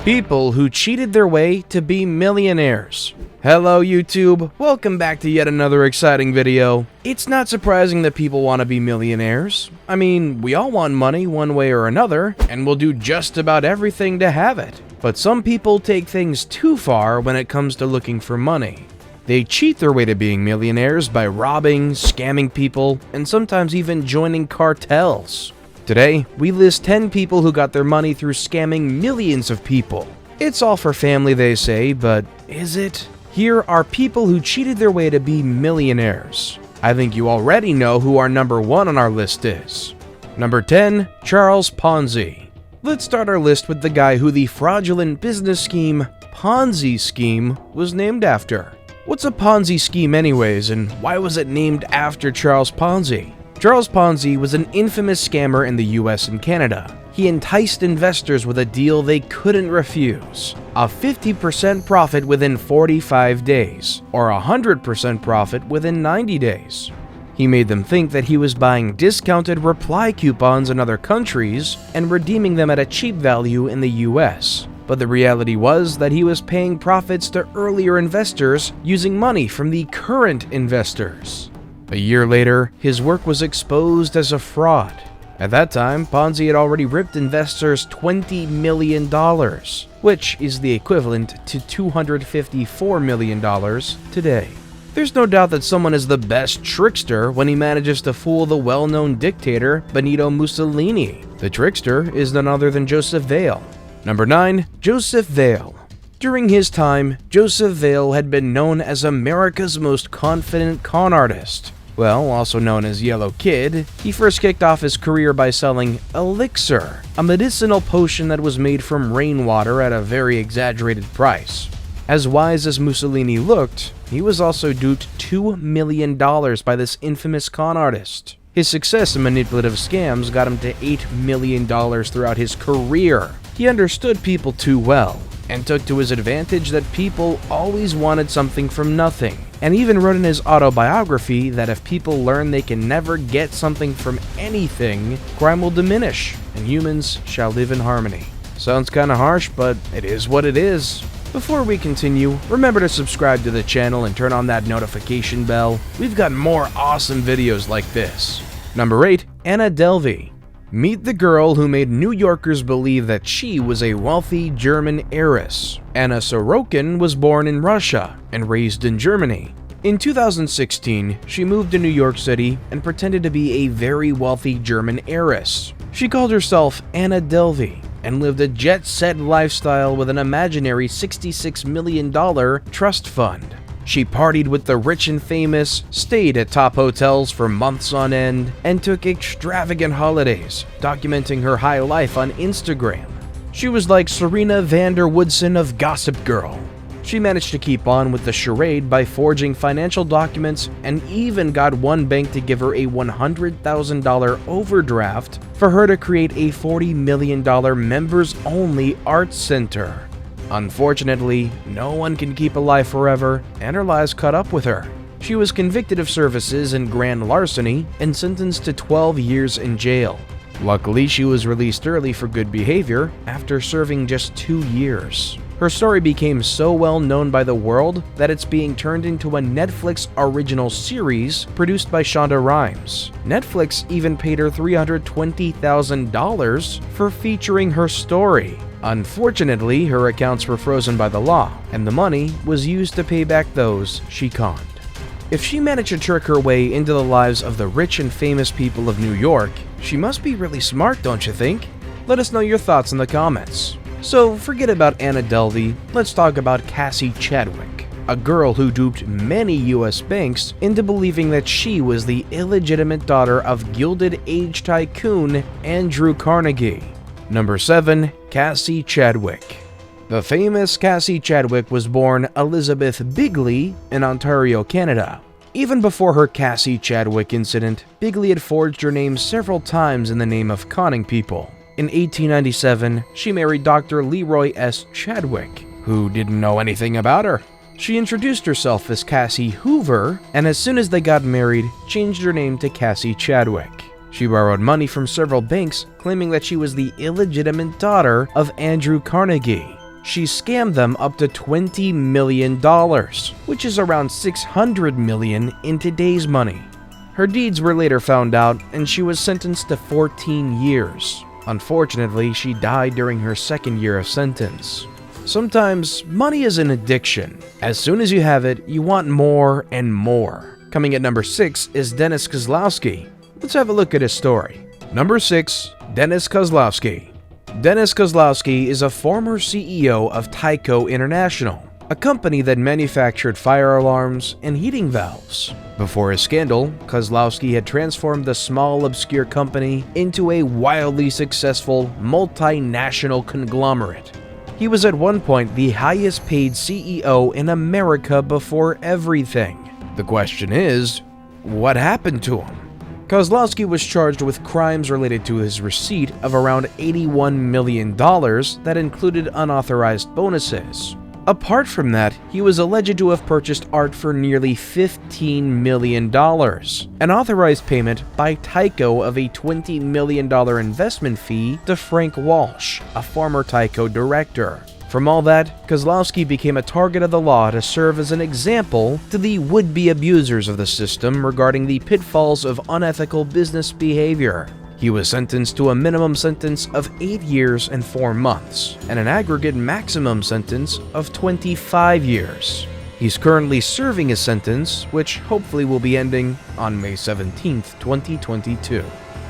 People who cheated their way to be millionaires. Hello YouTube, welcome back to yet another exciting video. It's not surprising that people want to be millionaires. I mean, we all want money one way or another, and we'll do just about everything to have it. But some people take things too far when it comes to looking for money. They cheat their way to being millionaires by robbing, scamming people, and sometimes even joining cartels. Today, we list 10 people who got their money through scamming millions of people. It's all for family, they say, but is it? Here are people who cheated their way to be millionaires. I think you already know who our number 1 on our list is. Number 10, Charles Ponzi. Let's start our list with the guy who the fraudulent business scheme, Ponzi scheme, was named after. What's a Ponzi scheme anyways, and why was it named after Charles Ponzi? Charles Ponzi was an infamous scammer in the US and Canada. He enticed investors with a deal they couldn't refuse: a 50% profit within 45 days, or 100% profit within 90 days. He made them think that he was buying discounted reply coupons in other countries and redeeming them at a cheap value in the US. But the reality was that he was paying profits to earlier investors using money from the current investors. A year later, his work was exposed as a fraud. At that time, Ponzi had already ripped investors $20 million, which is the equivalent to $254 million today. There's no doubt that someone is the best trickster when he manages to fool the well-known dictator Benito Mussolini. The trickster is none other than Joseph Vail. Number 9, Joseph Vail. During his time, Joseph Vail had been known as America's most confident con artist. Well, also known as Yellow Kid, he first kicked off his career by selling Elixir, a medicinal potion that was made from rainwater at a very exaggerated price. As wise as Mussolini looked, he was also duped $2 million by this infamous con artist. His success in manipulative scams got him to $8 million throughout his career. He understood people too well, and took to his advantage that people always wanted something from nothing, and even wrote in his autobiography that if people learn they can never get something from anything, crime will diminish, and humans shall live in harmony. Sounds kinda harsh, but it is what it is. Before we continue, remember to subscribe to the channel and turn on that notification bell. We've got more awesome videos like this. Number 8, Anna Delvey. Meet the girl who made New Yorkers believe that she was a wealthy German heiress. Anna Sorokin was born in Russia and raised in Germany. In 2016, she moved to New York City and pretended to be a very wealthy German heiress. She called herself Anna Delvey and lived a jet-set lifestyle with an imaginary $66 million trust fund. She partied with the rich and famous, stayed at top hotels for months on end, and took extravagant holidays, documenting her high life on Instagram. She was like Serena van der Woodsen of Gossip Girl. She managed to keep on with the charade by forging financial documents and even got one bank to give her a $100,000 overdraft for her to create a $40 million members-only art center. Unfortunately, no one can keep alive forever, and her lies caught up with her. She was convicted of services and grand larceny and sentenced to 12 years in jail. Luckily, she was released early for good behavior after serving just 2 years. Her story became so well known by the world that it's being turned into a Netflix original series produced by Shonda Rhimes. Netflix even paid her $320,000 for featuring her story. Unfortunately, her accounts were frozen by the law, and the money was used to pay back those she conned. If she managed to trick her way into the lives of the rich and famous people of New York, she must be really smart, don't you think? Let us know your thoughts in the comments. So forget about Anna Delvey, let's talk about Cassie Chadwick, a girl who duped many US banks into believing that she was the illegitimate daughter of Gilded Age tycoon Andrew Carnegie. Number 7, Cassie Chadwick. The famous Cassie Chadwick was born Elizabeth Bigley in Ontario, Canada. Even before her Cassie Chadwick incident, Bigley had forged her name several times in the name of conning people. In 1897, she married Dr. Leroy S. Chadwick, who didn't know anything about her. She introduced herself as Cassie Hoover, and as soon as they got married, changed her name to Cassie Chadwick. She borrowed money from several banks, claiming that she was the illegitimate daughter of Andrew Carnegie. she scammed them up to $20 million, which is around $600 million in today's money. Her deeds were later found out, and she was sentenced to 14 years. Unfortunately, she died during her second year of sentence. Sometimes, money is an addiction. As soon as you have it, you want more and more. Coming at number 6 is Dennis Kozlowski. Let's have a look at his story. Number 6. Dennis Kozlowski. Dennis Kozlowski is a former CEO of Tyco International, a company that manufactured fire alarms and heating valves. Before his scandal, Kozlowski had transformed the small, obscure company into a wildly successful, multinational conglomerate. He was at one point the highest paid CEO in America before everything. The question is, what happened to him? Kozlowski was charged with crimes related to his receipt of around $81 million that included unauthorized bonuses. Apart from that, he was alleged to have purchased art for nearly $15 million, an authorized payment by Tyco of a $20 million investment fee to Frank Walsh, a former Tyco director. From all that, Kozlowski became a target of the law to serve as an example to the would-be abusers of the system regarding the pitfalls of unethical business behavior. He was sentenced to a minimum sentence of 8 years and 4 months, and an aggregate maximum sentence of 25 years. He's currently serving his sentence, which hopefully will be ending on May 17, 2022.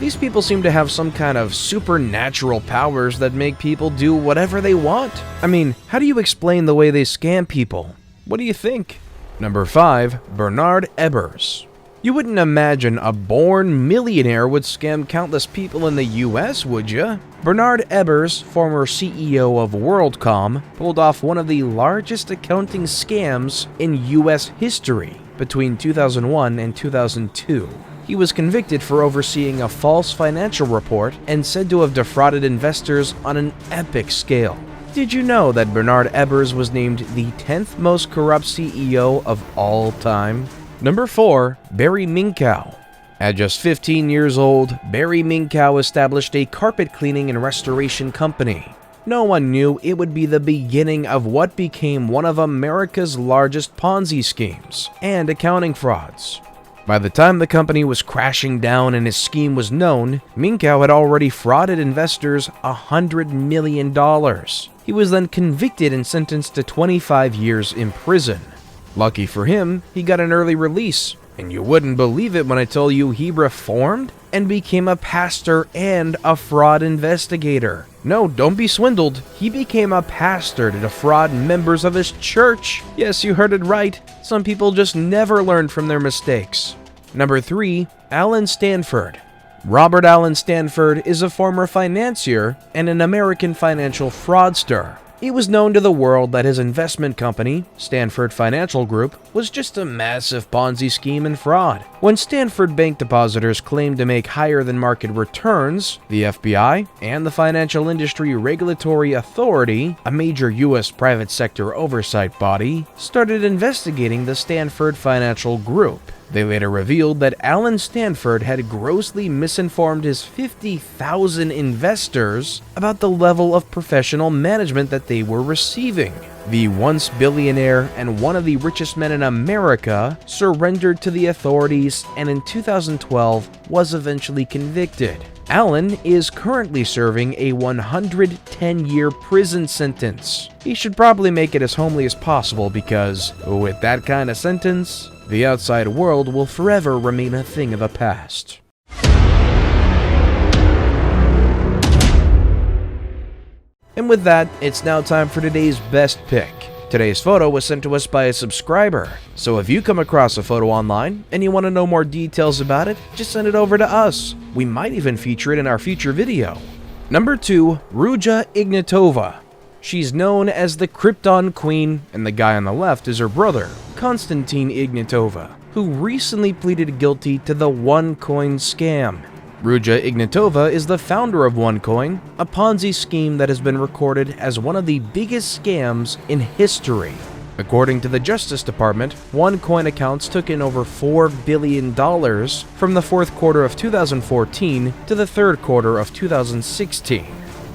These people seem to have some kind of supernatural powers that make people do whatever they want. I mean, how do you explain the way they scam people? What do you think? Number 5. Bernard Ebbers. You wouldn't imagine a born millionaire would scam countless people in the US, would you? Bernard Ebbers, former CEO of WorldCom, pulled off one of the largest accounting scams in US history between 2001 and 2002. He was convicted for overseeing a false financial report and said to have defrauded investors on an epic scale. Did you know that Bernard Ebbers was named the 10th most corrupt CEO of all time? Number 4. Barry Minkow. At just 15 years old, Barry Minkow established a carpet cleaning and restoration company. No one knew it would be the beginning of what became one of America's largest Ponzi schemes and accounting frauds. By the time the company was crashing down and his scheme was known, Minkow had already frauded investors $100 million. He was then convicted and sentenced to 25 years in prison. Lucky for him, he got an early release, and you wouldn't believe it when I tell you he reformed and became a pastor and a fraud investigator. No, don't be swindled. He became a pastor to defraud members of his church. Yes, you heard it right. Some people just never learn from their mistakes. Number 3. Allen Stanford. Robert Allen Stanford is a former financier and an American financial fraudster. It was known to the world that his investment company, Stanford Financial Group, was just a massive Ponzi scheme and fraud. When Stanford bank depositors claimed to make higher than market returns, the FBI and the Financial Industry Regulatory Authority, a major U.S. private sector oversight body, started investigating the Stanford Financial Group. They later revealed that Allen Stanford had grossly misinformed his 50,000 investors about the level of professional management that they were receiving. The once billionaire and one of the richest men in America surrendered to the authorities and in 2012 was eventually convicted. Allen is currently serving a 110-year prison sentence. He should probably make it as homely as possible because, with that kind of sentence, the outside world will forever remain a thing of the past. And with that, it's now time for today's best pick. Today's photo was sent to us by a subscriber, so if you come across a photo online and you want to know more details about it, just send it over to us. We might even feature it in our future video. Number 2. Ruja Ignatova. She's known as the Krypton Queen, and the guy on the left is her brother, Konstantin Ignatova, who recently pleaded guilty to the OneCoin scam. Ruja Ignatova is the founder of OneCoin, a Ponzi scheme that has been recorded as one of the biggest scams in history. According to the Justice Department, OneCoin accounts took in over $4 billion from the fourth quarter of 2014 to the third quarter of 2016.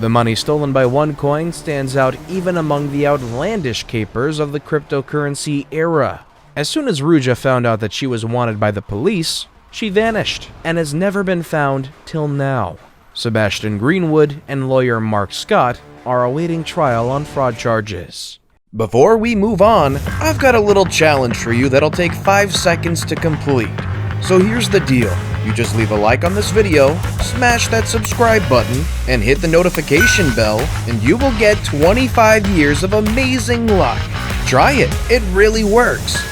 The money stolen by OneCoin stands out even among the outlandish capers of the cryptocurrency era. As soon as Ruja found out that she was wanted by the police, she vanished and has never been found till now. Sebastian Greenwood and lawyer Mark Scott are awaiting trial on fraud charges. Before we move on, I've got a little challenge for you that'll take 5 seconds to complete. So here's the deal. You just leave a like on this video, smash that subscribe button, and hit the notification bell, and you will get 25 years of amazing luck. Try it, it really works.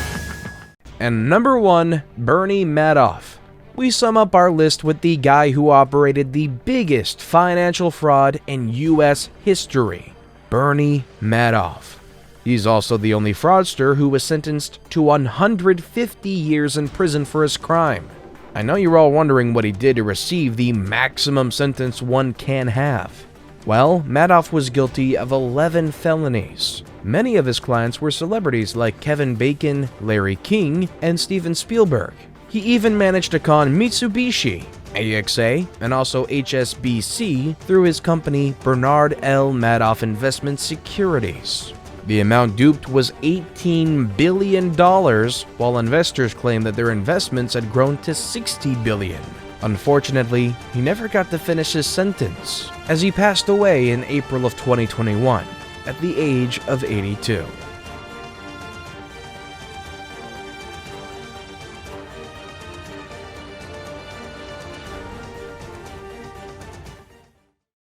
And number 1, Bernie Madoff. We sum up our list with the guy who operated the biggest financial fraud in US history, Bernie Madoff. He's also the only fraudster who was sentenced to 150 years in prison for his crime. I know you're all wondering what he did to receive the maximum sentence one can have. Well, Madoff was guilty of 11 felonies. Many of his clients were celebrities like Kevin Bacon, Larry King, and Steven Spielberg. He even managed to con Mitsubishi, AXA, and also HSBC through his company Bernard L. Madoff Investment Securities. The amount duped was $18 billion, while investors claimed that their investments had grown to $60 billion. Unfortunately, he never got to finish his sentence, as he passed away in April of 2021 at the age of 82.